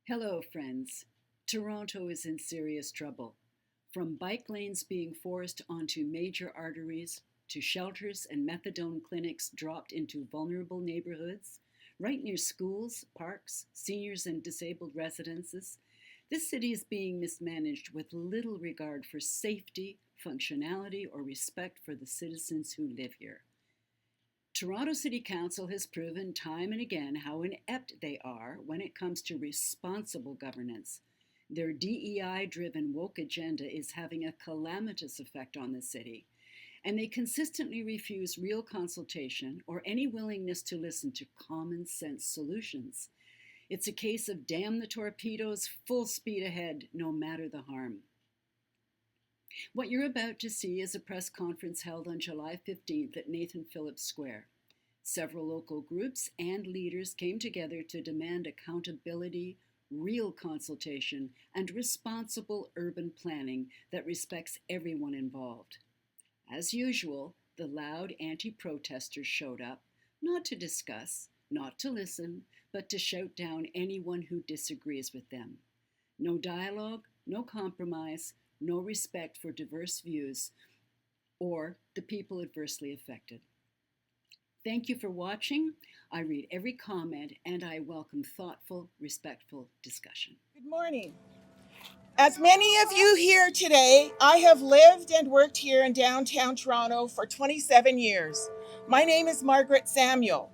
Hello, friends. Toronto is in serious trouble. From bike lanes being forced onto major arteries, to shelters and methadone clinics dropped into vulnerable neighborhoods, right near schools, parks, seniors, and disabled residences, this city is being mismanaged with little regard for safety, functionality, or respect for the citizens who live here. Toronto City Council has proven time and again how inept they are when it comes to responsible governance. Their DEI driven woke agenda is having a calamitous effect on the city, and they consistently refuse real consultation or any willingness to listen to common sense solutions. It's a case of damn the torpedoes, full speed ahead, no matter the harm. What you're about to see is a press conference held on July 15th at Nathan Phillips Square. Several local groups and leaders came together to demand accountability, real consultation, and responsible urban planning that respects everyone involved. As usual, the loud anti protesters showed up, not to discuss, not to listen, but to shout down anyone who disagrees with them. No dialogue, no compromise, no respect for diverse views or the people adversely affected. Thank you for watching. I read every comment and I welcome thoughtful, respectful discussion. Good morning. As many of you here today, I have lived and worked here in downtown Toronto for 27 years. My name is Margaret Samuel.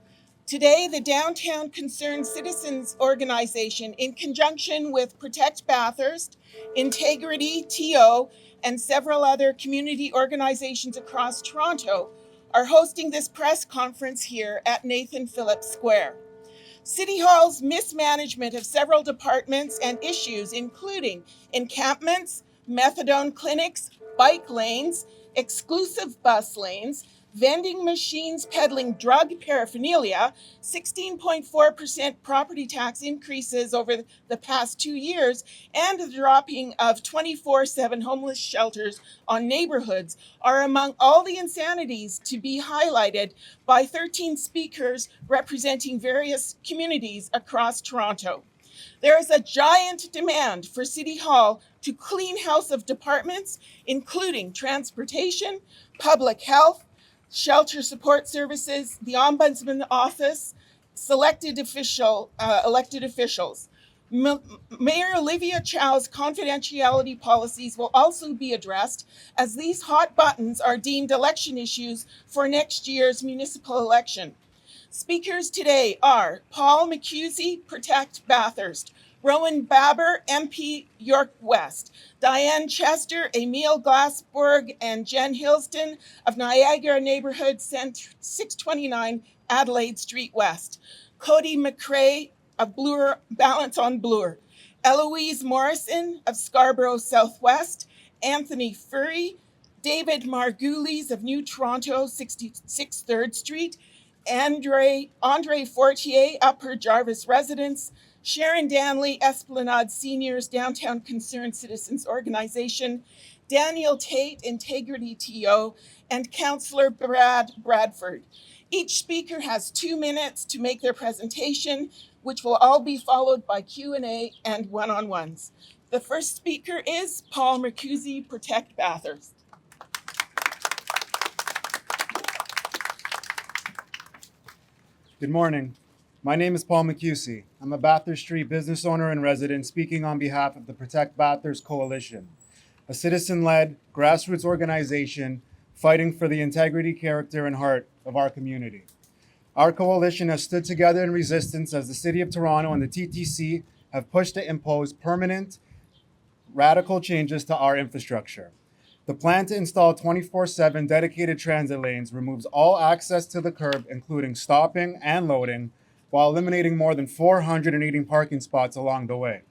Today, the Downtown Concerned Citizens Organization, in conjunction with Protect Bathurst, Integrity TO, and several other community organizations across Toronto, are hosting this press conference here at Nathan Phillips Square. City Hall's mismanagement of several departments and issues, including encampments, methadone clinics, bike lanes, exclusive bus lanes, vending machines peddling drug paraphernalia, 16.4% property tax increases over the past 2 years, and the dropping of 24/7 homeless shelters on neighborhoods are among all the insanities to be highlighted by 13 speakers representing various communities across Toronto. There is a giant demand for City Hall to clean house of departments, including transportation, public health, shelter support services, the Ombudsman Office, elected officials. Mayor Olivia Chow's confidentiality policies will also be addressed, as these hot buttons are deemed election issues for next year's municipal election. Speakers today are Paul McCusey, Protect Bathurst; Rowan Baber, MP York West; Diane Chester, Emile Glassberg, and Jen Hilston of Niagara Neighborhood 629 Adelaide Street West; Cody McCrae of Bloor Balance on Bloor; Eloise Morrison of Scarborough Southwest; Anthony Furry; David Margulies of New Toronto 66 3rd Street; Andre Fortier, Upper Jarvis Residence; Sharon Danley, Esplanade Seniors Downtown Concerned Citizens Organization; Daniel Tate, Integrity TO; and Councillor Brad Bradford. Each speaker has 2 minutes to make their presentation, which will all be followed by Q&A and one-on-ones. The first speaker is Paul Mercuzzi, Protect Bathurst. Good morning. My name is Paul McCusey. I'm a Bathurst Street business owner and resident speaking on behalf of the Protect Bathurst Coalition, a citizen-led grassroots organization fighting for the integrity, character, and heart of our community. Our coalition has stood together in resistance as the City of Toronto and the TTC have pushed to impose permanent, radical changes to our infrastructure. The plan to install 24/7 dedicated transit lanes removes all access to the curb, including stopping and loading, while eliminating more than 480 parking spots along the way.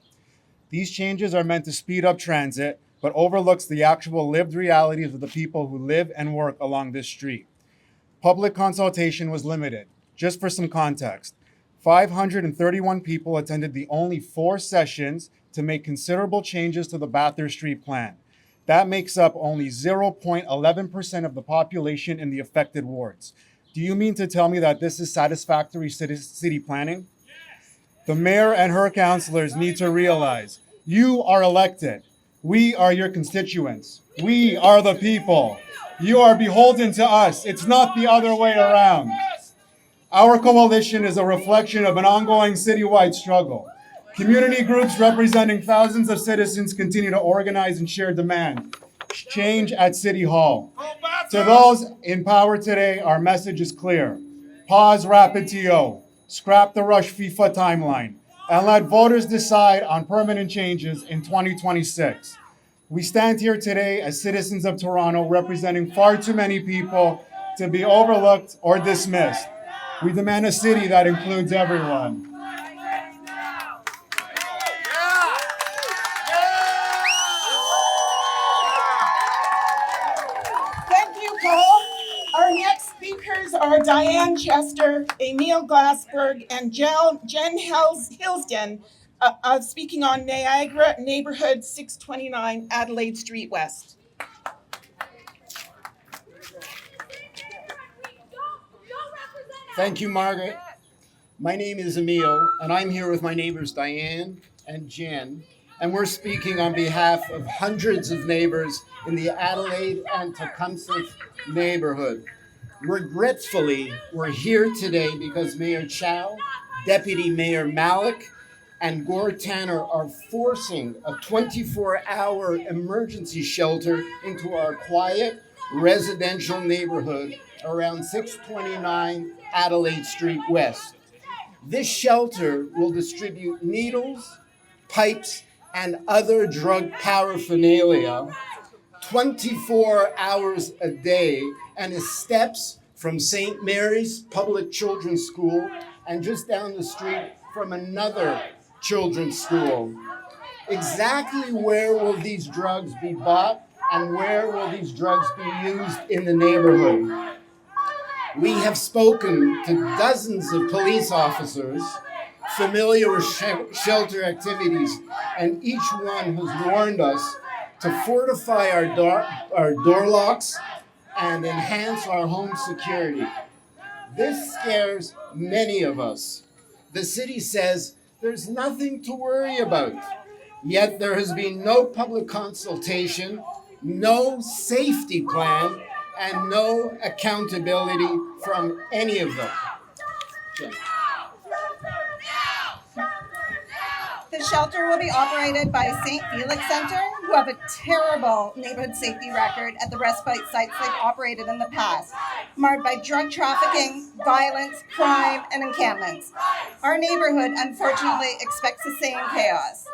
These changes are meant to speed up transit, but overlooks the actual lived realities of the people who live and work along this street. Public consultation was limited. Just for some context, 531 people attended the only 4 sessions to make considerable changes to the Bathurst Street plan. That makes up only 0.11% of the population in the affected wards. Do you mean to tell me that this is satisfactory city planning? The mayor and her councilors need to realize you are elected. We are your constituents. We are the people. You are beholden to us. It's not the other way around. Our coalition is a reflection of an ongoing citywide struggle. Community groups representing thousands of citizens continue to organize and share demand. Change at City Hall. To those in power today, our message is clear. Pause rapid TO, scrap the rush FIFA timeline, and let voters decide on permanent changes in 2026. We stand here today as citizens of Toronto representing far too many people to be overlooked or dismissed. We demand a city that includes everyone. Thank you, Paul. Our next speakers are Diane Chester, Emil Glassberg, and Jen Hillsden, speaking on Niagara Neighborhood 629 Adelaide Street West. Thank you, Margaret. My name is Emil, and I'm here with my neighbors Diane and Jen, and we're speaking on behalf of hundreds of neighbors in the Adelaide and Tecumseh neighborhood. Regretfully, we're here today because Mayor Chow, Deputy Mayor Malik, and Gore Tanner are forcing a 24-hour emergency shelter into our quiet residential neighborhood around 629 Adelaide Street West. This shelter will distribute needles, pipes, and other drug paraphernalia 24 hours a day, and is steps from St. Mary's Public Children's School and just down the street from another children's school. Exactly where will these drugs be bought and where will these drugs be used in the neighborhood? We have spoken to dozens of police officers familiar with shelter activities, and each one has warned us to fortify our door locks and enhance our home security. This scares many of us. The city says there's nothing to worry about, yet there has been no public consultation, no safety plan, and no accountability from any of them. Jen. The shelter will be operated by St. Felix Center, who have a terrible neighborhood safety record at the respite sites they've operated in the past, marred by drug trafficking, violence, crime, and encampments. Our neighborhood, unfortunately, expects the same chaos.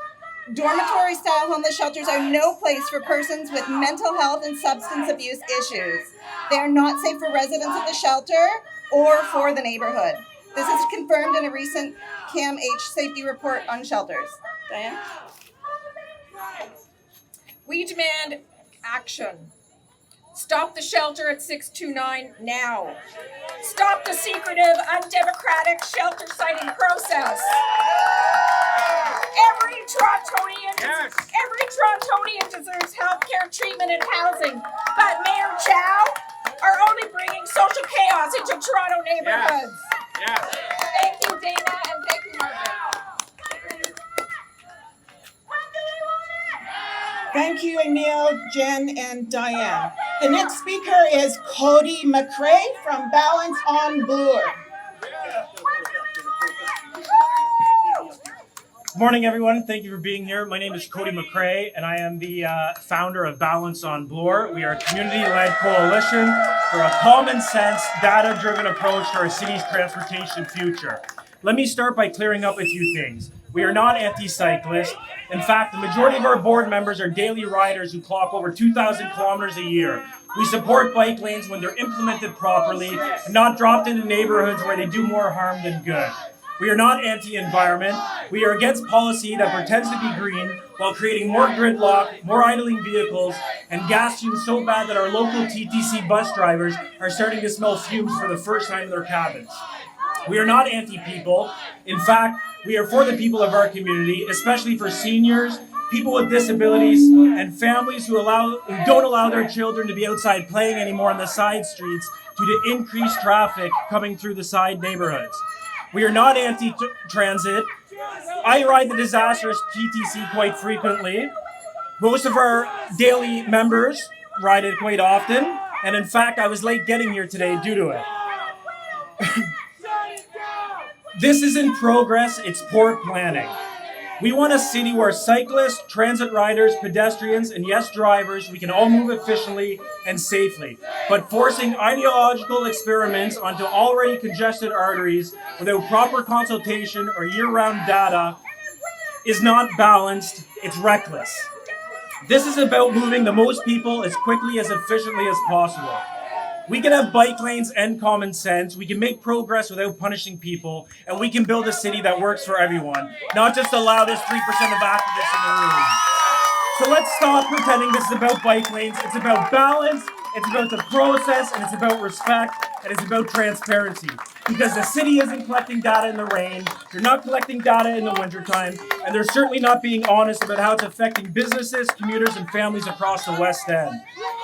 Dormitory-style homeless shelters are no place for persons with mental health and substance abuse issues. They are not safe for residents of the shelter or for the neighborhood. This is confirmed in a recent CAMH safety report on shelters. Diane? We demand action. Stop the shelter at 629 now. Stop the secretive, undemocratic shelter siting process. Every Torontonian deserves healthcare, treatment, and housing. But Mayor Chow are only bringing social chaos into Toronto neighborhoods. Yes. Thank you, Dana, and thank you, Margaret. Thank you, Emil, Jen, and Diane. The next speaker is Cody McRae from Balance on Bloor. Good morning, everyone. Thank you for being here. My name is Cody McRae, and I am the founder of Balance on Bloor. We are a community-led coalition for a common-sense, data-driven approach to our city's transportation future. Let me start by clearing up a few things. We are not anti-cyclist. In fact, the majority of our board members are daily riders who clock over 2,000 kilometers a year. We support bike lanes when they're implemented properly and not dropped into neighborhoods where they do more harm than good. We are not anti-environment. We are against policy that pretends to be green while creating more gridlock, more idling vehicles, and gas fumes so bad that our local TTC bus drivers are starting to smell fumes for the first time in their cabins. We are not anti-people. In fact, we are for the people of our community, especially for seniors, people with disabilities, and families who don't allow their children to be outside playing anymore on the side streets due to increased traffic coming through the side neighborhoods. We are not anti-transit. I ride the disastrous TTC quite frequently. Most of our daily members ride it quite often. And in fact, I was late getting here today due to it. This isn't progress, it's poor planning. We want a city where cyclists, transit riders, pedestrians, and yes, drivers, we can all move efficiently and safely. But forcing ideological experiments onto already congested arteries without proper consultation or year-round data is not balanced, it's reckless. This is about moving the most people as quickly, as efficiently as possible. We can have bike lanes and common sense. We can make progress without punishing people, and we can build a city that works for everyone, not just the loudest 3% of activists in the room. So let's stop pretending this is about bike lanes. It's about balance, it's about the process, and it's about respect, and it's about transparency. Because the city isn't collecting data in the rain, they're not collecting data in the wintertime, and they're certainly not being honest about how it's affecting businesses, commuters, and families across the West End.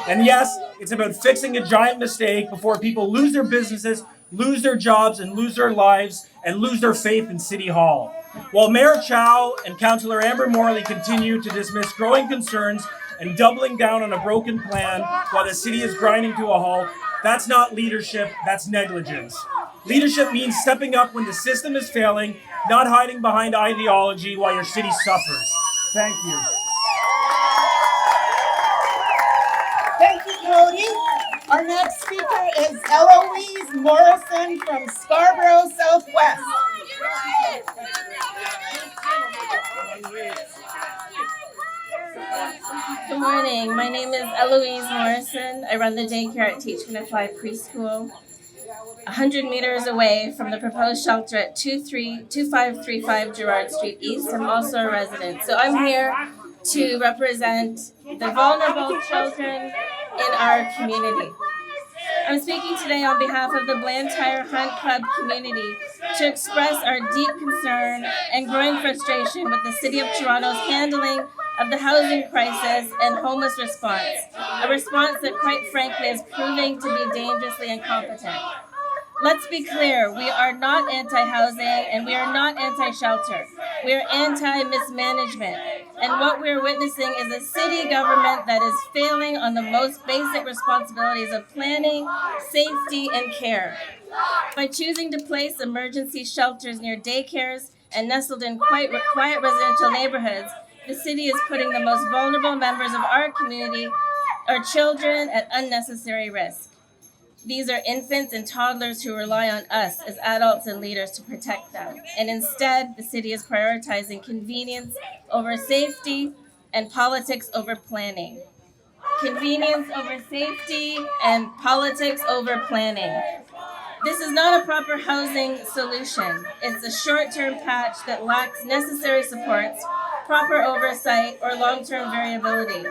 And yes, it's about fixing a giant mistake before people lose their businesses, lose their jobs, and lose their lives, and lose their faith in City Hall. While Mayor Chow and Councillor Amber Morley continue to dismiss growing concerns and doubling down on a broken plan while the city is grinding to a halt, that's not leadership, that's negligence. Leadership means stepping up when the system is failing, not hiding behind ideology while your city suffers. Thank you. Thank you, Cody. Our next speaker is Eloise Morrison from Scarborough Southwest. Good morning. My name is Eloise Morrison. I run the daycare at Teach Can Fly Preschool, 100 meters away from the proposed shelter at 2535 Gerrard Street East. I'm also a resident. So I'm here to represent the vulnerable children in our community. I'm speaking today on behalf of the Blantyre Hunt Club community to express our deep concern and growing frustration with the City of Toronto's handling of the housing crisis and homeless response, a response that quite frankly is proving to be dangerously incompetent. Let's be clear, we are not anti-housing and we are not anti-shelter. We are anti-mismanagement. And what we're witnessing is a city government that is failing on the most basic responsibilities of planning, safety, and care. By choosing to place emergency shelters near daycares and nestled in quiet residential neighborhoods, the city is putting the most vulnerable members of our community, our children, at unnecessary risk. These are infants and toddlers who rely on us as adults and leaders to protect them. And instead, the city is prioritizing convenience over safety and politics over planning. Convenience over safety and politics over planning. This is not a proper housing solution. It's a short-term patch that lacks necessary supports, proper oversight, or long-term variability.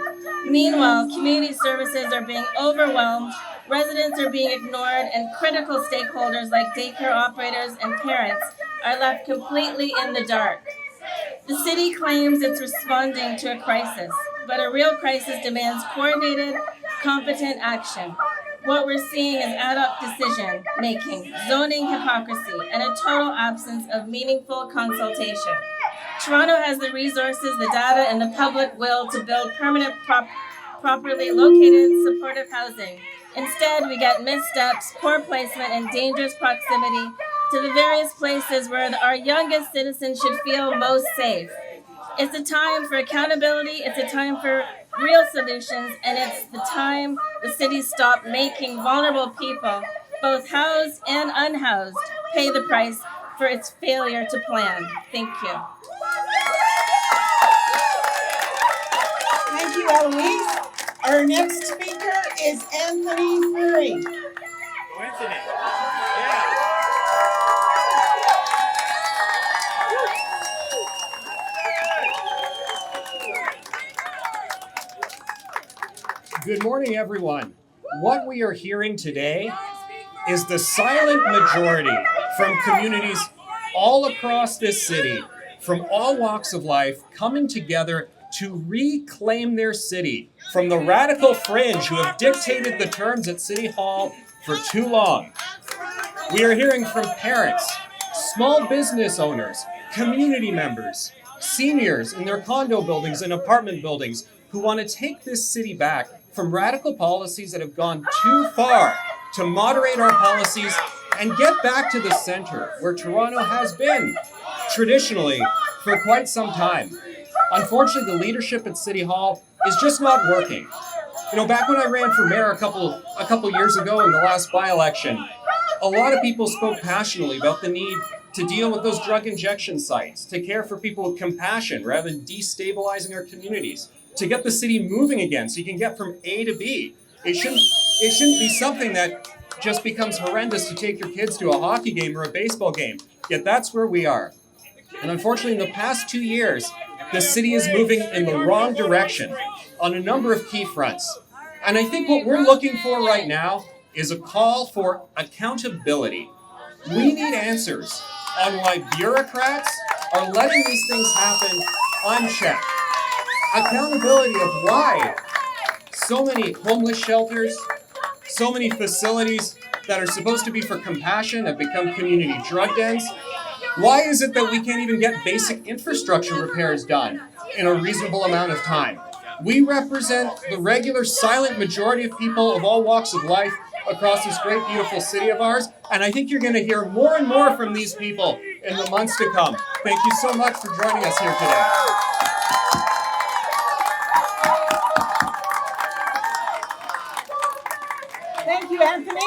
Meanwhile, community services are being overwhelmed, residents are being ignored, and critical stakeholders like daycare operators and parents are left completely in the dark. The city claims it's responding to a crisis, but a real crisis demands coordinated, competent action. What we're seeing is ad hoc decision-making, zoning hypocrisy, and a total absence of meaningful consultation. Toronto has the resources, the data, and the public will to build permanent, properly located, supportive housing. Instead, we get missteps, poor placement, and dangerous proximity to the various places where our youngest citizens should feel most safe. It's a time for accountability, it's a time for real solutions, and it's the time the city stopped making vulnerable people, both housed and unhoused, pay the price for its failure to plan. Thank you. Thank you, Eloise. Our next speaker is Anthony Furry. Good morning, everyone. What we are hearing today is the silent majority from communities all across this city, from all walks of life, coming together to reclaim their city from the radical fringe who have dictated the terms at City Hall for too long. We are hearing from parents, small business owners, community members, seniors in their condo buildings and apartment buildings who want to take this city back from radical policies that have gone too far to moderate our policies and get back to the center where Toronto has been traditionally for quite some time. Unfortunately, the leadership at City Hall is just not working. You know, back when I ran for mayor a couple years ago in the last by-election, a lot of people spoke passionately about the need to deal with those drug injection sites, to care for people with compassion rather than destabilizing our communities, to get the city moving again so you can get from A to B. It shouldn't be something that just becomes horrendous to take your kids to a hockey game or a baseball game. Yet that's where we are. And unfortunately, in the past 2 years, the city is moving in the wrong direction on a number of key fronts. And I think what we're looking for right now is a call for accountability. We need answers on why bureaucrats are letting these things happen unchecked. Accountability of why so many homeless shelters, so many facilities that are supposed to be for compassion have become community drug dens. Why is it that we can't even get basic infrastructure repairs done in a reasonable amount of time? We represent the regular silent majority of people of all walks of life across this great, beautiful city of ours, and I think you're going to hear more and more from these people in the months to come. Thank you so much for joining us here today. Thank you, Anthony.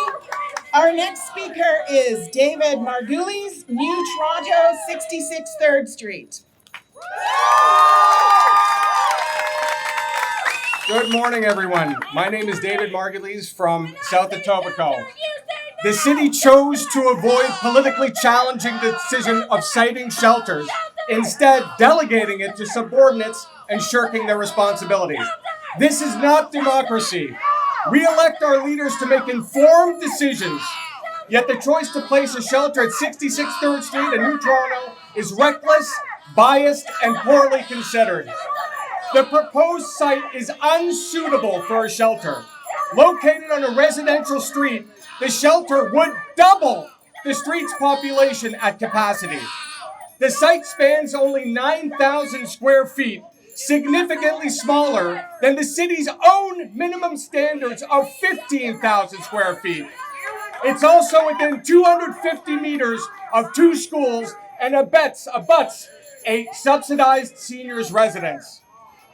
Our next speaker is David Margulies, New Toronto, 66 3rd Street. Good morning, everyone. My name is David Margulies from South Etobicoke. The city chose to avoid politically challenging the decision of siting shelters, instead delegating it to subordinates and shirking their responsibilities. This is not democracy. We elect our leaders to make informed decisions, yet the choice to place a shelter at 66 3rd Street in New Toronto is reckless, biased, and poorly considered. The proposed site is unsuitable for a shelter. Located on a residential street, the shelter would double the street's population at capacity. The site spans only 9,000 square feet, significantly smaller than the city's own minimum standards of 15,000 square feet. It's also within 250 meters of 2 schools and abuts a subsidized seniors residence.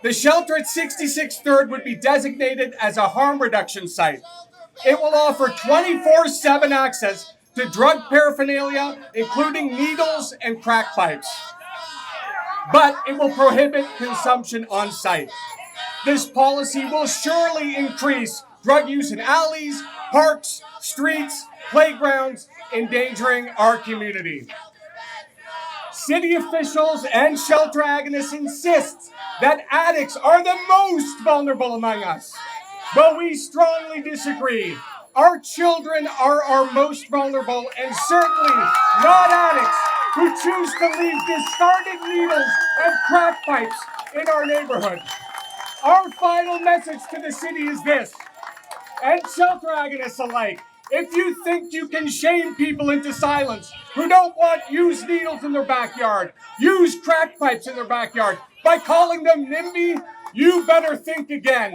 The shelter at 66 3rd would be designated as a harm reduction site. It will offer 24/7 access to drug paraphernalia, including needles and crack pipes. But it will prohibit consumption on site. This policy will surely increase drug use in alleys, parks, streets, playgrounds, endangering our community. City officials and shelter agonists insist that addicts are the most vulnerable among us. But we strongly disagree. Our children are our most vulnerable, and certainly not addicts who choose to leave discarded needles and crack pipes in our neighborhood. Our final message to the city is this, and shelter agonists alike: if you think you can shame people into silence who don't want used needles in their backyard, used crack pipes in their backyard, by calling them NIMBY, you better think again.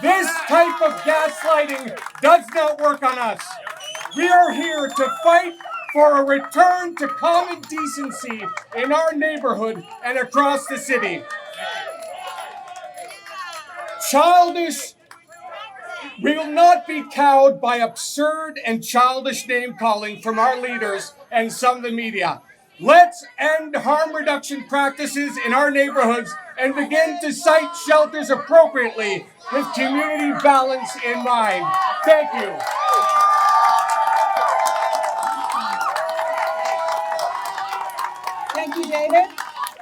This type of gaslighting does not work on us. We are here to fight for a return to common decency in our neighborhood and across the city. We will not be cowed by absurd and childish name-calling from our leaders and some of the media. Let's end harm reduction practices in our neighborhoods and begin to site shelters appropriately with community balance in mind. Thank you. Thank you, David.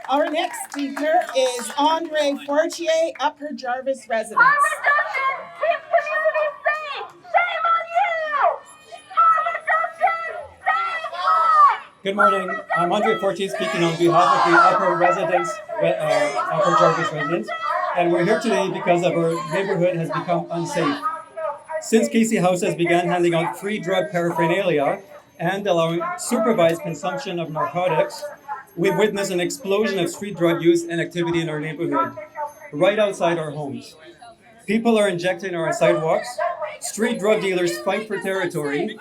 Our next speaker is Andre Fortier, Upper Jarvis residence. Good morning. I'm Andre Fortier speaking on behalf of the Upper Jarvis residents, and we're here today because our neighborhood has become unsafe. Since Casey House has begun handing out free drug paraphernalia and allowing supervised consumption of narcotics, we've witnessed an explosion of street drug use and activity in our neighborhood, right outside our homes. People are injecting on our sidewalks. Street drug dealers fight for territory.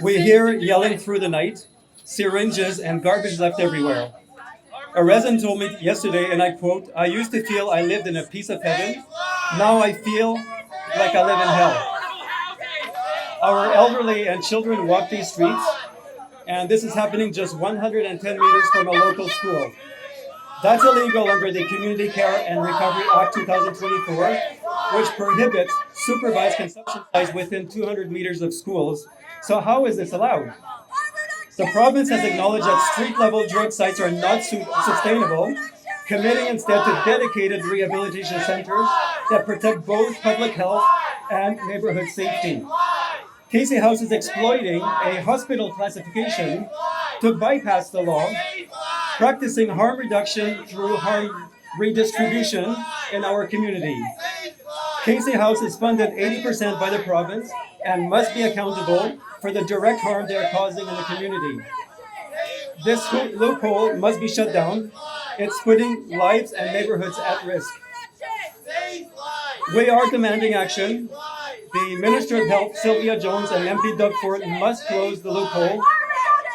We hear yelling through the night, syringes and garbage left everywhere. A resident told me yesterday, and I quote, "I used to feel I lived in a piece of heaven. Now I feel like I live in hell." Our elderly and children walk these streets, and this is happening just 110 meters from a local school. That's illegal under the Community Care and Recovery Act 2024, which prohibits supervised consumption sites within 200 meters of schools. So how is this allowed? The province has acknowledged that street-level drug sites are not sustainable, committing instead to dedicated rehabilitation centers that protect both public health and neighborhood safety. Casey House is exploiting a hospital classification to bypass the law, practicing harm reduction through harm redistribution in our community. Casey House is funded 80% by the province and must be accountable for the direct harm they are causing in the community. This loophole must be shut down. It's putting lives and neighborhoods at risk. We are demanding action. The Minister of Health, Sylvia Jones, and MP Doug Ford must close the loophole,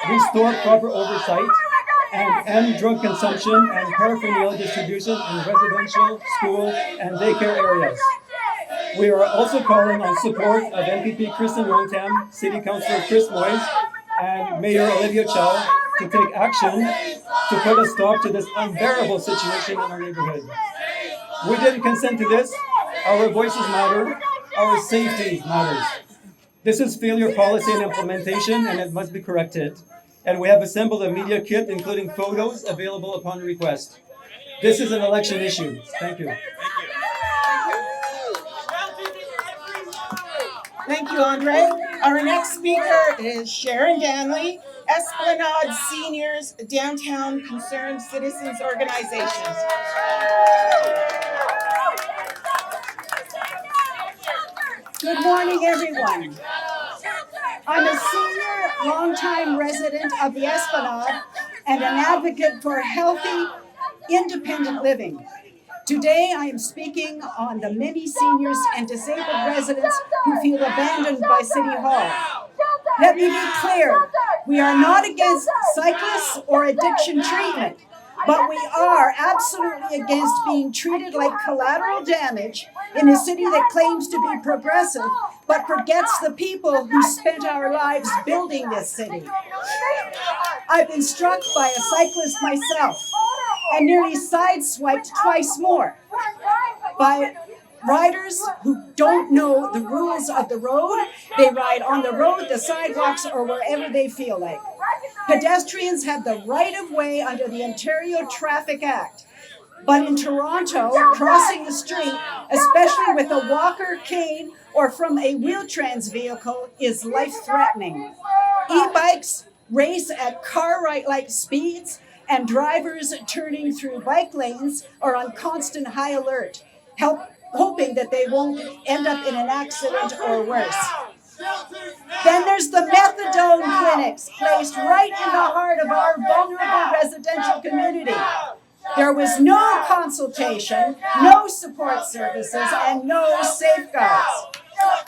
restore proper oversight, and end drug consumption and paraphernalia distribution in residential, school, and daycare areas. We are also calling on support of MPP Kristen Rontam, City Councillor Chris Moyes, and Mayor Olivia Chow to take action to put a stop to this unbearable situation in our neighborhood. We didn't consent to this. Our voices matter. Our safety matters. This is failure policy and implementation, and it must be corrected. And we have assembled a media kit, including photos available upon request. This is an election issue. Thank you. Thank you, Andre. Our next speaker is Sharon Danley, Esplanade Seniors Downtown Concerned Citizens Organizations. Good morning, everyone. I'm a senior, longtime resident of the Esplanade and an advocate for healthy, independent living. Today, I am speaking on the many seniors and disabled residents who feel abandoned by City Hall. Let me be clear, we are not against cyclists or addiction treatment, but we are absolutely against being treated like collateral damage in a city that claims to be progressive, but forgets the people who spent our lives building this city. I've been struck by a cyclist myself and nearly sideswiped twice more by riders who don't know the rules of the road. They ride on the road, the sidewalks, or wherever they feel like. Pedestrians have the right of way under the Ontario Traffic Act. But in Toronto, crossing the street, especially with a walker, cane, or from a wheel-trans vehicle, is life-threatening. E-bikes race at car-like speeds, and drivers turning through bike lanes are on constant high alert, hoping that they won't end up in an accident or worse. Then there's the methadone clinics placed right in the heart of our vulnerable residential community. There was no consultation, no support services, and no safeguards.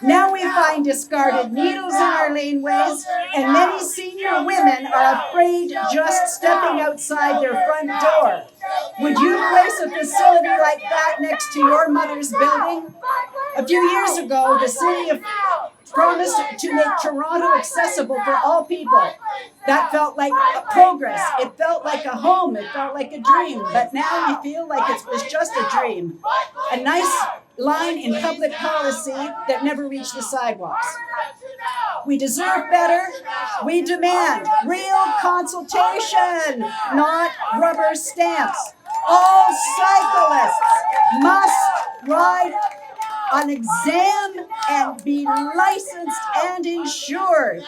Now we find discarded needles in our laneways, and many senior women are afraid just stepping outside their front door. Would you place a facility like that next to your mother's building? A few years ago, the city promised to make Toronto accessible for all people. That felt like progress. It felt like a home. It felt like a dream. But now we feel like it was just a dream. A nice line in public policy that never reached the sidewalks. We deserve better. We demand real consultation, not rubber stamps. All cyclists must ride on exam and be licensed and insured.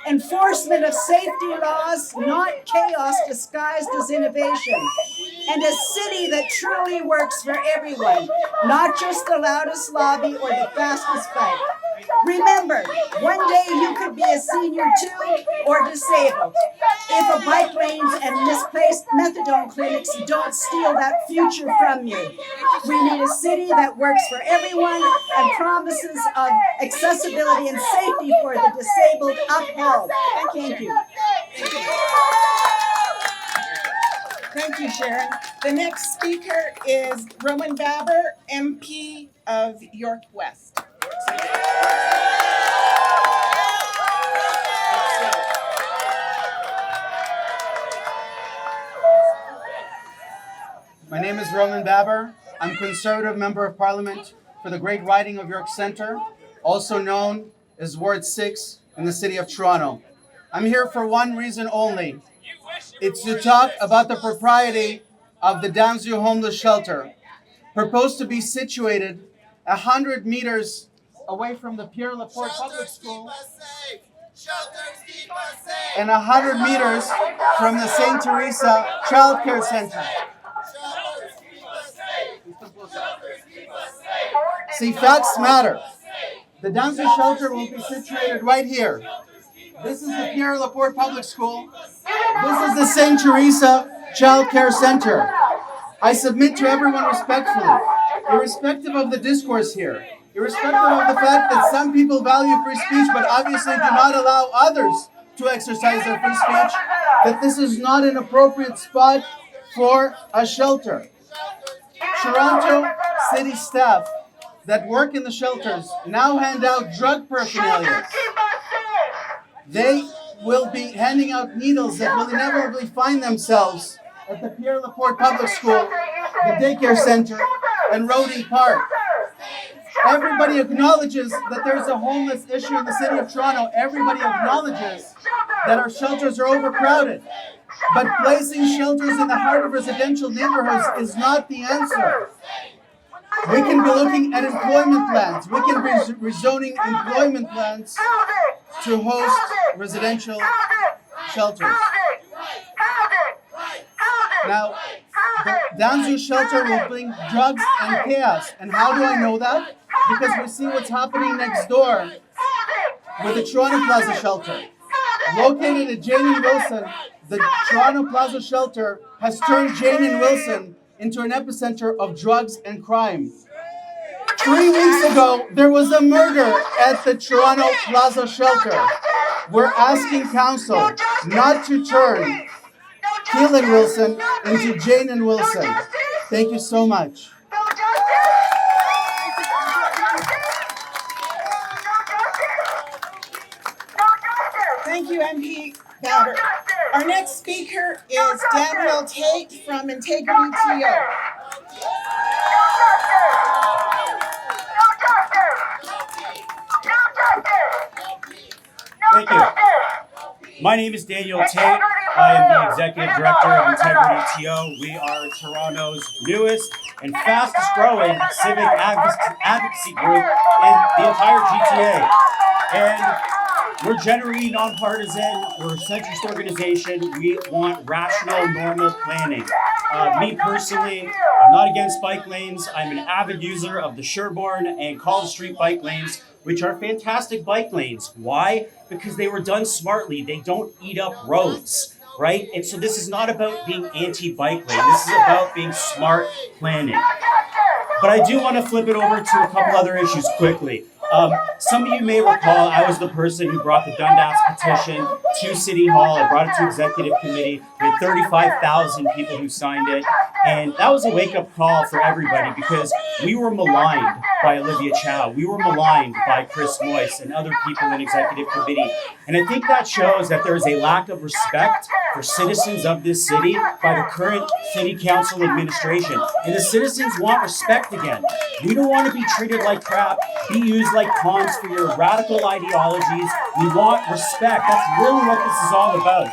Enforcement of safety laws, not chaos disguised as innovation. And a city that truly works for everyone, not just the loudest lobby or the fastest bike. Remember, one day you could be a senior too or disabled. If a bike lanes and misplaced methadone clinics don't steal that future from you. We need a city that works for everyone and promises of accessibility and safety for the disabled upheld. Thank you. Thank you, Sharon. The next speaker is Roman Baber, MP of York West. My name is Roman Baber. I'm Conservative Member of Parliament for the Great Riding of York Centre, also known as Ward 6 in the City of Toronto. I'm here for one reason only. It's to talk about the propriety of the Downsview Homeless Shelter, proposed to be situated 100 meters away from the Pierre Laporte Public School and 100 meters from the St. Teresa Child Care Center. See, facts matter. The Downsview Shelter will be situated right here. This is the Pierre Laporte Public School. This is the St. Teresa Child Care Center. I submit to everyone respectfully, irrespective of the discourse here, irrespective of the fact that some people value free speech but obviously do not allow others to exercise their free speech, that this is not an appropriate spot for a shelter. Toronto City staff that work in the shelters now hand out drug paraphernalia. They will be handing out needles that will inevitably find themselves at the Pierre Laporte Public School, the daycare center, and Roding Park. Everybody acknowledges that there's a homeless issue in the city of Toronto. Everybody acknowledges that our shelters are overcrowded. But placing shelters in the heart of residential neighborhoods is not the answer. We can be looking at employment plans. We can be rezoning employment plans to host residential shelters. Now, the Downsview Shelter will bring drugs and chaos. And how do I know that? Because we see what's happening next door with the Toronto Plaza Shelter. Located at Jane and Wilson, the Toronto Plaza Shelter has turned Jane and Wilson into an epicenter of drugs and crime. 3 weeks ago, there was a murder at the Toronto Plaza Shelter. We're asking council not to turn Keele and Wilson into Jane and Wilson. Thank you so much. Thank you, MP Baber. Our next speaker is Danielle Tate from Integrity TO. Thank you. My name is Daniel Tate. I am the Executive Director of Integrity TO. We are Toronto's newest and fastest growing civic advocacy group in the entire GTA. And we're generally nonpartisan. We're a centrist organization. We want rational, normal planning. Me personally, I'm not against bike lanes. I'm an avid user of the Sherbourne and College Street bike lanes, which are fantastic bike lanes. Why? Because they were done smartly. They don't eat up roads, right? And so this is not about being anti-bike lane. This is about being smart planning. But I do want to flip it over to a couple other issues quickly. Some of you may recall I was the person who brought the Dundas petition to City Hall. I brought it to Executive Committee. We had 35,000 people who signed it. And that was a wake-up call for everybody because we were maligned by Olivia Chow. We were maligned by Chris Moyse and other people in Executive Committee. And I think that shows that there is a lack of respect for citizens of this city by the current City Council administration. And the citizens want respect again. We don't want to be treated like crap, be used like pawns for your radical ideologies. We want respect. That's really what this is all about.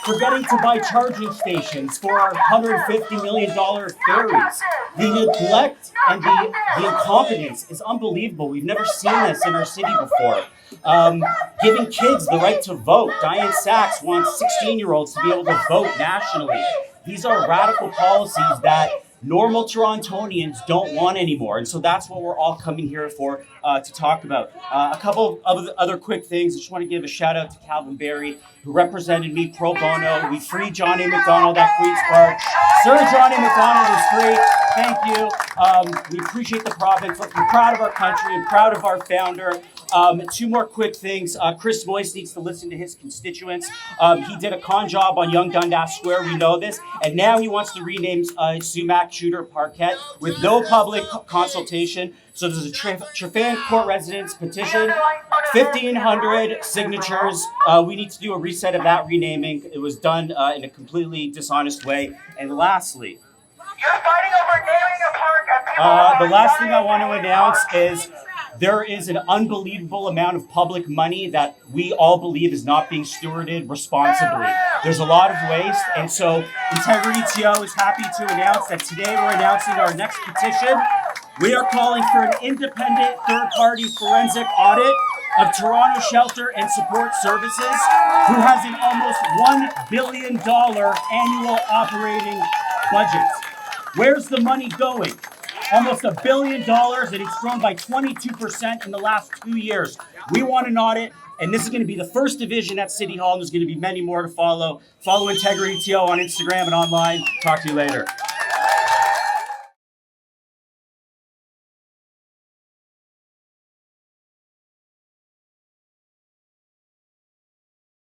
Forgetting to buy charging stations for our $150 million ferries. The neglect and the incompetence is unbelievable. We've never seen this in our city before. Giving kids the right to vote. Diane Sachs wants 16-year-olds to be able to vote nationally. These are radical policies that normal Torontonians don't want anymore. And so that's what we're all coming here for to talk about. A couple of other quick things. I just want to give a shout out to Calvin Barry, who represented me pro bono. We freed Johnny McDonald at Queen's Park. Sir Johnny McDonald is free. Thank you. We appreciate the province. We're proud of our country and proud of our founder. Two more quick things. Chris Moyse needs to listen to his constituents. He did a con job on Yonge Dundas Square, we know this, and now he wants to rename Sumac Shooter Parquet with no public consultation. So there's a Trefan Court residence petition, 1,500 signatures. We need to do a reset of that renaming. It was done in a completely dishonest way. And lastly, the last thing I want to announce is there is an unbelievable amount of public money that we all believe is not being stewarded responsibly. There's a lot of waste, and so Integrity TO is happy to announce that today we're announcing our next petition. We are calling for an independent third-party forensic audit of Toronto Shelter and Support Services, who has an almost $1 billion annual operating budget. Where's the money going? Almost $1 billion, and it's grown by 22% in the last 2 years. We want an audit, and this is going to be the first division at City Hall, and there's going to be many more to follow. Follow Integrity TO on Instagram and online. Talk to you later.